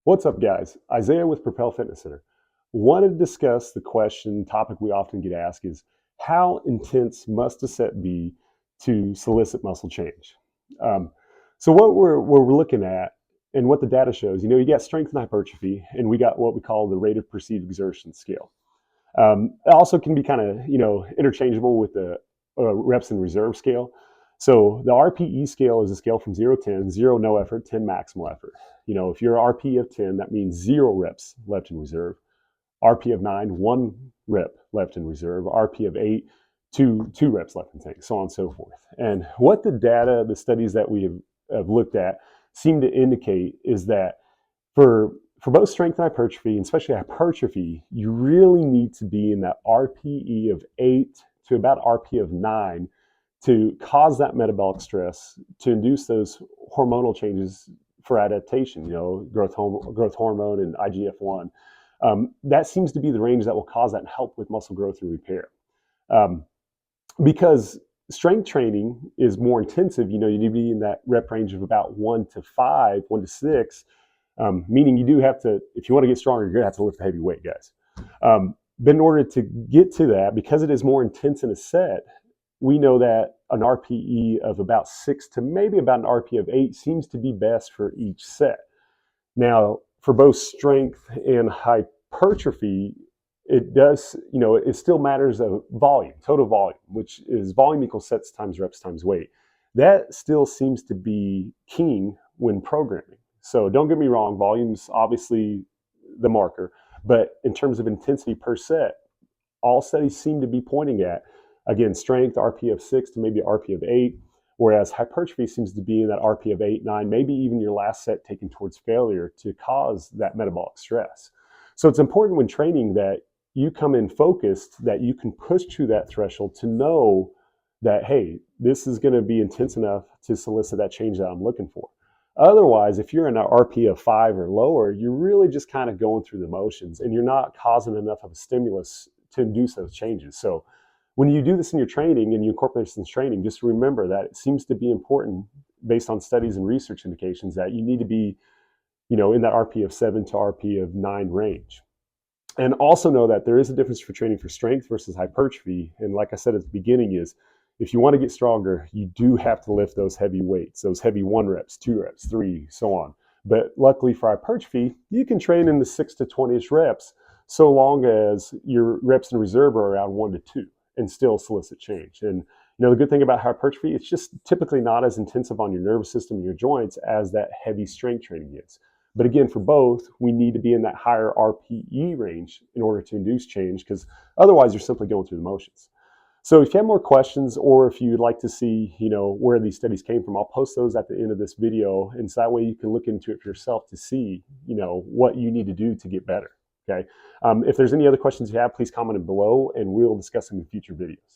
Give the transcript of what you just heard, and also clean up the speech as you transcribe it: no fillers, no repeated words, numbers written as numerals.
What's up, guys? Isaiah with Propel Fitness Center. Want to discuss the topic we often get asked is how intense must a set be to solicit muscle change? Um, so what we're looking at and what the data shows, you got strength and hypertrophy, and we got what we call the rate of perceived exertion scale. It also can be kind of interchangeable with the reps and reserve scale. So the RPE scale is a scale from 0 to 10, 0 no effort, 10 maximal effort. If you're RP of 10, that means 0 reps left in reserve. RP of 9, 1 rep left in reserve. RP of 8, two reps left in tank, so on and so forth. And what the data, the studies that we have looked at seem to indicate is that for both strength and hypertrophy, and especially hypertrophy, you really need to be in that RPE of 8 to about RP of 9 to cause that metabolic stress, to induce those hormonal changes for adaptation, growth hormone and IGF-1. That seems to be the range that will cause that and help with muscle growth and repair. Um, because strength training is more intensive, you need to be in that rep range of about 1 to 5, 1 to 6, meaning you do have to, if you want to get stronger, you're going to have to lift a heavy weight, guys. But in order to get to that, because it is more intense in a set, we know that an RPE of about 6 to maybe about an RP of 8 seems to be best for each set. Now, for both strength and hypertrophy, it does, it still matters of volume, total volume, which is volume equals sets times reps times weight. That still seems to be king when programming. So don't get me wrong, volume's obviously the marker, but in terms of intensity per set, all studies seem to be pointing at, again, strength, RP of 6 to maybe RP of 8, whereas hypertrophy seems to be in that RP of 8, 9, maybe even your last set taken towards failure to cause that metabolic stress. So it's important when training that you come in focused, that you can push through that threshold to know that, hey, this is going to be intense enough to solicit that change that I'm looking for. Otherwise, if you're in an RP of 5 or lower, you're really just kind of going through the motions and you're not causing enough of a stimulus to induce those changes. So when you do this in your training and you incorporate this in training, just remember that it seems to be important based on studies and research indications that you need to be, in that RP of 7 to RP of 9 range. And also know that there is a difference for training for strength versus hypertrophy. And like I said at the beginning is, if you want to get stronger, you do have to lift those heavy weights, those heavy 1 reps, 2 reps, 3, so on. But luckily for hypertrophy, you can train in the 6 to 20-ish reps so long as your reps in reserve are around 1 to 2 and still solicit change. And the good thing about hypertrophy, it's just typically not as intensive on your nervous system and your joints as that heavy strength training is. But again, for both, we need to be in that higher RPE range in order to induce change, because otherwise you're simply going through the motions. So if you have more questions, or if you'd like to see, where these studies came from, I'll post those at the end of this video. And so that way you can look into it for yourself to see, what you need to do to get better. Okay. If there's any other questions you have, please comment below and we'll discuss them in future videos.